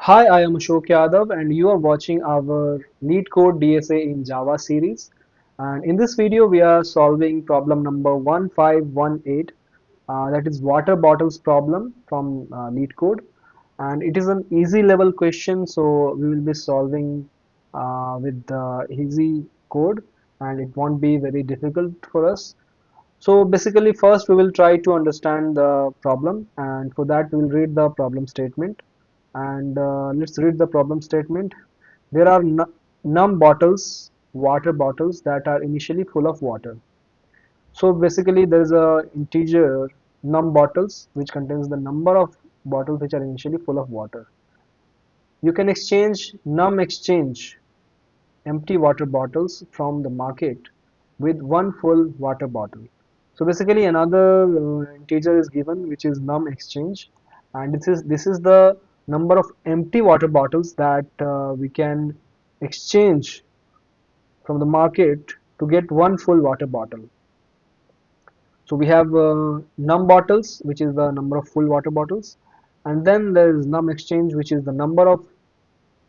Hi, I am Ashok Yadav, and you are watching our LeetCode DSA in Java series. And in this video, we are solving problem number 1518, that is water bottles problem from LeetCode. And it is an easy level question, so we will be solving with the easy code, and it won't be very difficult for us. So basically, first we will try to understand the problem, and for that we will read the problem statement. And let's read the problem statement. There are num bottles, water bottles that are initially full of water. So basically, there is a integer num bottles which contains the number of bottles which are initially full of water. You can exchange numExchange empty water bottles from the market with one full water bottle. So basically another integer is given which is numExchange, and this is the number of empty water bottles that we can exchange from the market to get one full water bottle. So we have num bottles, which is the number of full water bottles, and then there is numExchange, which is the number of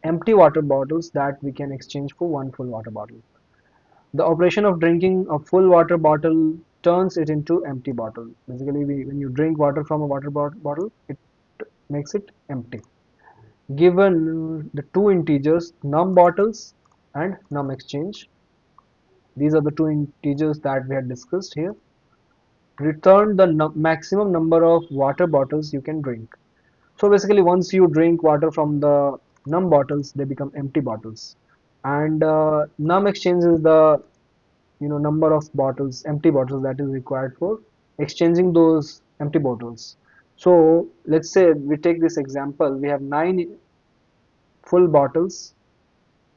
empty water bottles that we can exchange for one full water bottle. The operation of drinking a full water bottle turns it into empty bottle. Basically, when you drink water from a water bottle, it makes it empty. Given the two integers num bottles and num exchange, these are the two integers that we had discussed here. Return the maximum number of water bottles you can drink. So basically, once you drink water from the num bottles, they become empty bottles. And num exchange is the number of bottles, empty bottles, that is required for exchanging those empty bottles. So let's say we take this example. We have nine full bottles,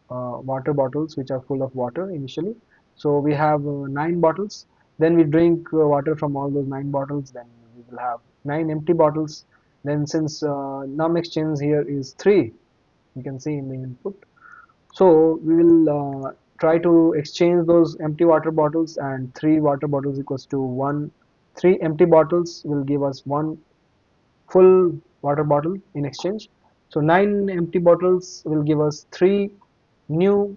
water bottles which are full of water initially. So we have nine bottles. Then we drink water from all those nine bottles. Then we will have nine empty bottles. Then since num exchange here is three, you can see in the input. So we will try to exchange those empty water bottles, and three water bottles equals to one. Three empty bottles will give us one full water bottle in exchange. So nine empty bottles will give us three new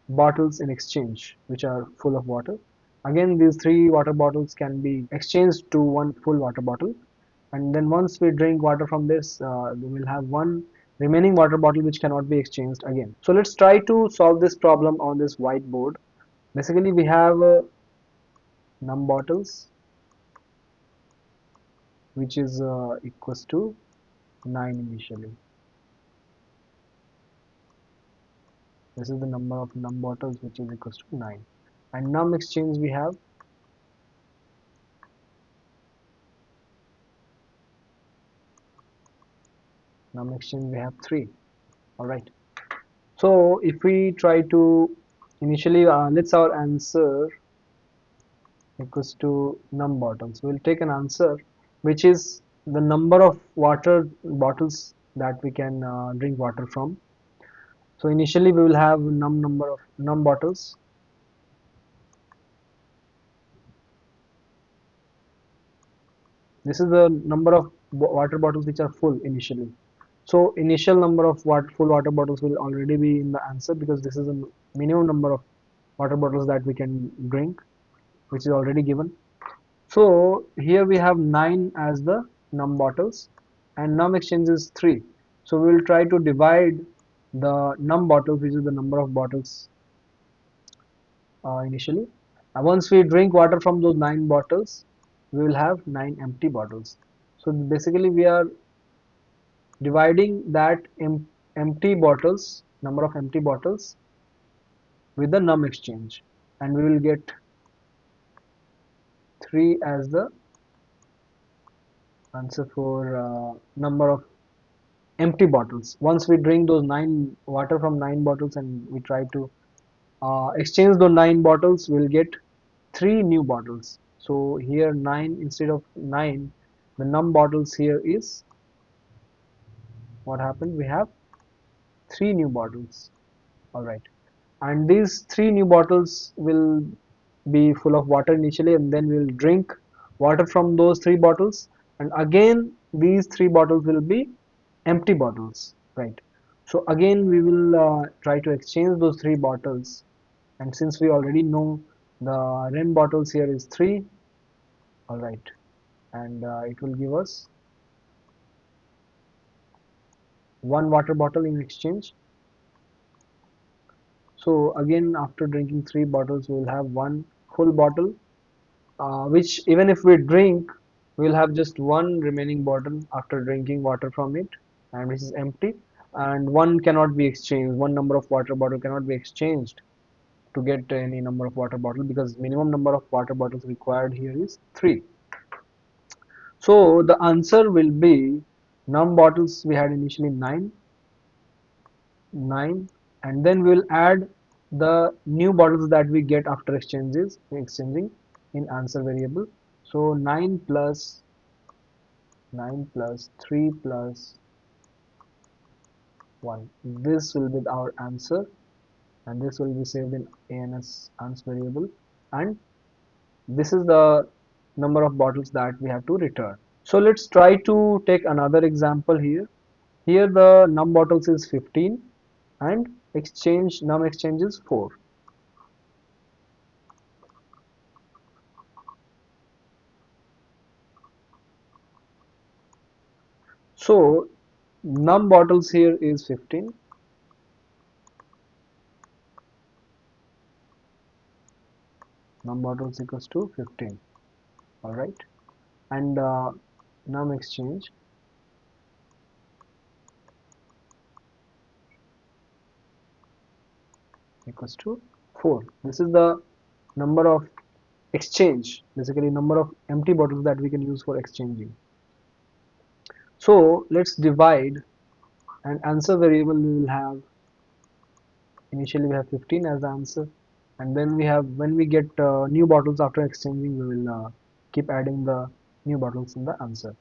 bottles in exchange, which are full of water. Again, these three water bottles can be exchanged to one full water bottle, and then once we drink water from this, we will have one remaining water bottle which cannot be exchanged again. So let's try to solve this problem on this whiteboard. Basically, we have num bottles which is equals to 9 initially. This is the number of num bottles which is equals to 9. And num exchange we have num exchange we have 3. All right. So if we try to initially let's our answer equals to num bottles. We'll take an answer which is the number of water bottles that we can drink water from. So initially we will have number of num bottles. This is the number of water bottles which are full initially. So initial number of full water bottles will already be in the answer, because this is a minimum number of water bottles that we can drink, which is already given. So here we have 9 as the num bottles, and num exchange is 3. So we will try to divide the num bottles, which is the number of bottles initially. Once we drink water from those 9 bottles, we will have 9 empty bottles. So basically we are dividing that empty bottles, number of empty bottles, with the num exchange, and we will get 3 as the answer for number of empty bottles. Once we drink those 9 water from 9 bottles and we try to exchange those 9 bottles, we'll get 3 new bottles. So here 9 instead of 9, the num bottles here is what happened, we have 3 new bottles. All right, and these 3 new bottles will be full of water initially, and then we'll drink water from those 3 bottles, and again these 3 bottles will be empty bottles, right? So again we will try to exchange those three bottles, and since we already know the rim bottles here is 3, alright, and it will give us one water bottle in exchange. So again, after drinking 3 bottles, we will have one full bottle, which even if we drink, we will have just one remaining bottle after drinking water from it, and which is empty. And one cannot be exchanged. One number of water bottle cannot be exchanged to get any number of water bottle, because minimum number of water bottles required here is 3. So the answer will be num bottles we had initially 9, and then we will add the new bottles that we get after exchanging in answer variable. So 9 plus 3 plus 1, this will be our answer, and this will be saved in answer variable, and this is the number of bottles that we have to return. So let's try to take another example here. Here the num bottles is 15 and num exchange is 4. So num bottles here is 15, num bottles equals to 15, alright, and num exchange equals to 4. This is the number of exchange, basically number of empty bottles that we can use for exchanging. So let's divide, and answer variable we will have, initially we have 15 as the answer, and then we have, when we get new bottles after exchanging, we will keep adding the new bottles in the answer.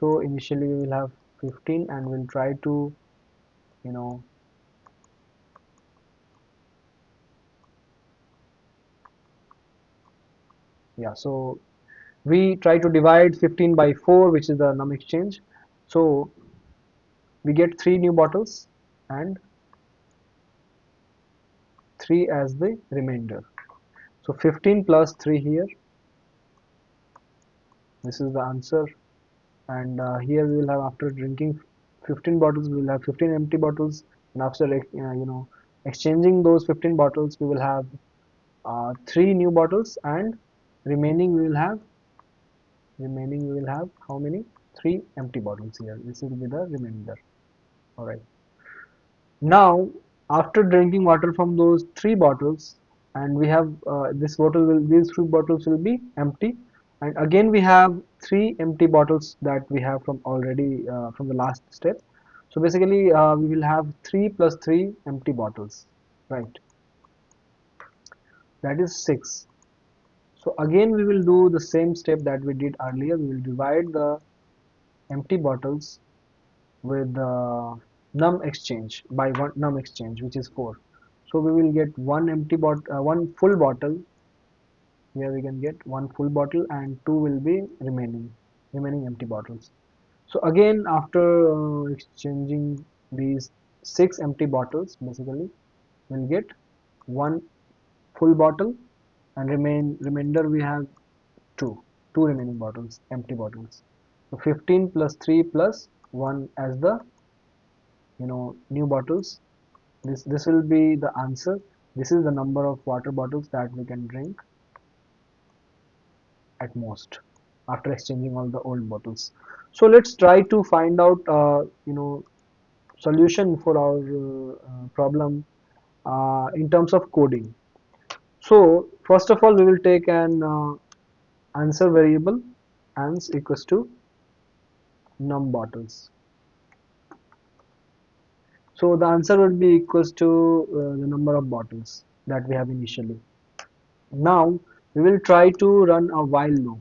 So initially we will have 15, and we'll try to, you know, yeah, so we try to divide 15 by 4, which is the num exchange. So we get 3 new bottles and 3 as the remainder. So 15 plus 3 here, this is the answer, and here we will have, after drinking 15 bottles, we will have 15 empty bottles, and after exchanging those 15 bottles, we will have 3 new bottles, and remaining we will have how many? 3 empty bottles here. This will be the remainder. All right. Now, after drinking water from those 3 bottles, and we have these 3 bottles will be empty, and again we have 3 empty bottles that we have from already from the last step. So basically, we will have 3 plus 3 empty bottles, right? That is 6. So again, we will do the same step that we did earlier. We will divide the empty bottles with num exchange by one num exchange, which is 4. So we will get one full bottle. Here we can get one full bottle, and 2 will be remaining empty bottles. So again, after exchanging these 6 empty bottles, basically we'll get one full bottle, and remainder we have two remaining bottles, empty bottles. So 15 plus 3 plus 1 as the new bottles. This will be the answer. This is the number of water bottles that we can drink at most after exchanging all the old bottles. So let's try to find out solution for our problem in terms of coding. So first of all, we will take an answer variable, ans equals to num bottles. So the answer would be equals to the number of bottles that we have initially. Now we will try to run a while loop,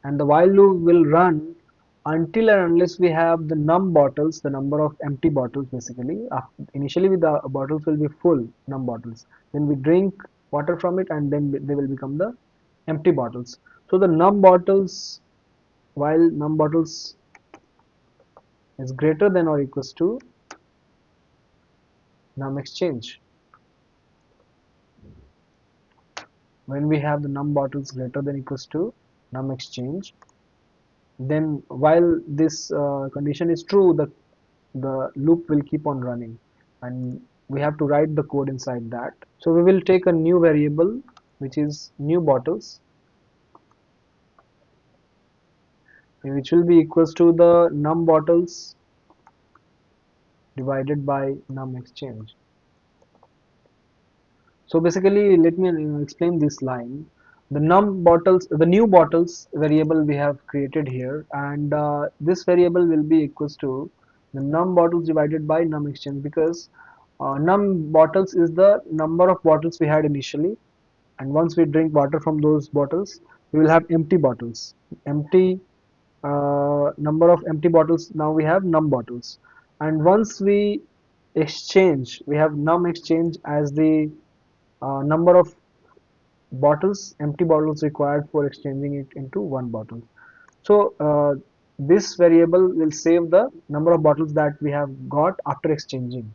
and the while loop will run until and unless we have the num bottles, the number of empty bottles basically. Initially with the bottles will be full num bottles. Then we drink water from it, and then they will become the empty bottles. So the num bottles, while num bottles is greater than or equals to numExchange. When we have the numBottles greater than equals to numExchange, then while this condition is true, the loop will keep on running, and we have to write the code inside that. So we will take a new variable which is numBottles, which will be equals to the numBottles divided by numExchange. So basically, let me explain this line. The the new bottles variable we have created here, and this variable will be equals to the num bottles divided by num exchange, because num bottles is the number of bottles we had initially, and once we drink water from those bottles, we will have empty bottles. Empty number of empty bottles. Now we have num bottles, and once we exchange, we have num exchange as the number of bottles, empty bottles required for exchanging it into one bottle. So this variable will save the number of bottles that we have got after exchanging.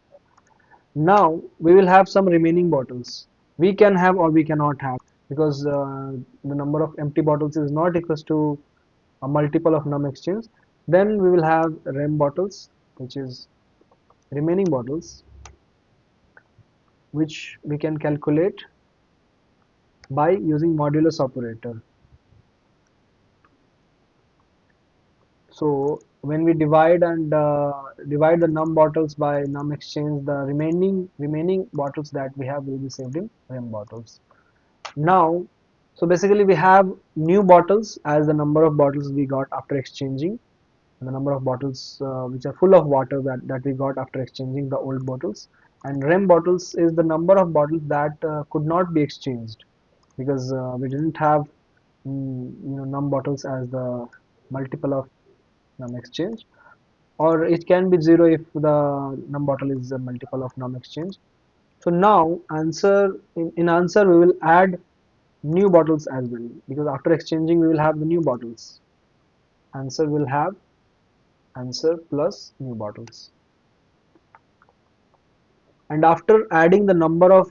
Now we will have some remaining bottles. We can have or we cannot have, because the number of empty bottles is not equals to a multiple of num exchange. Then we will have rem bottles, which is remaining bottles, which we can calculate by using modulus operator. So when we divide and divide the num bottles by num exchange, the remaining bottles that we have will be saved in rem bottles. Now, so basically we have new bottles as the number of bottles we got after exchanging, the number of bottles which are full of water that we got after exchanging the old bottles, and rem bottles is the number of bottles that could not be exchanged, because we didn't have num bottles as the multiple of num exchange, or it can be 0 if the num bottle is a multiple of num exchange. So now answer in answer we will add new bottles as well, because after exchanging we will have the new bottles. Answer will have answer plus new bottles, and after adding the number of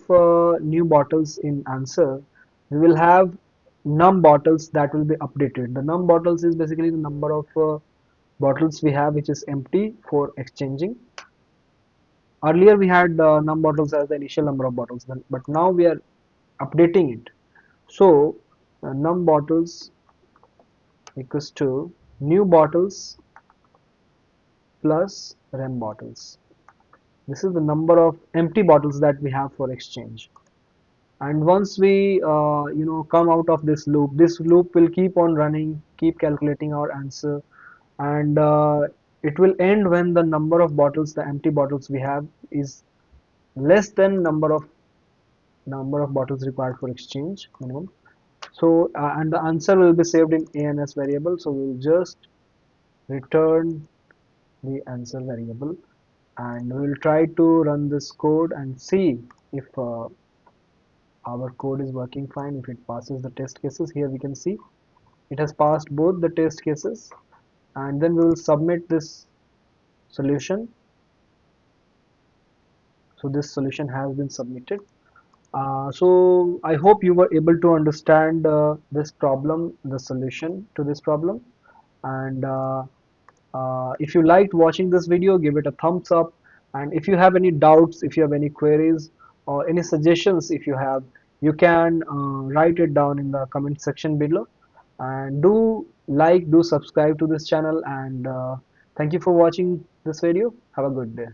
new bottles in answer, we will have num bottles that will be updated. The num bottles is basically the number of bottles we have which is empty for exchanging. Earlier we had num bottles as the initial number of bottles, but now we are updating it. So num bottles equals to new bottles plus rem bottles. This is the number of empty bottles that we have for exchange. And once we come out of this loop will keep on running, keep calculating our answer, and it will end when the number of bottles, the empty bottles we have, is less than number of bottles required for exchange minimum. So and the answer will be saved in ans variable, so we'll just return the answer variable, and we'll try to run this code and see if our code is working fine, if it passes the test cases. Here we can see it has passed both the test cases, and then we will submit this solution. So this solution has been submitted. So I hope you were able to understand this problem, the solution to this problem, and if you liked watching this video, give it a thumbs up, and if you have any doubts, if you have any queries or any suggestions, if you have, you can write it down in the comment section below, and do subscribe to this channel, and thank you for watching this video. Have a good day.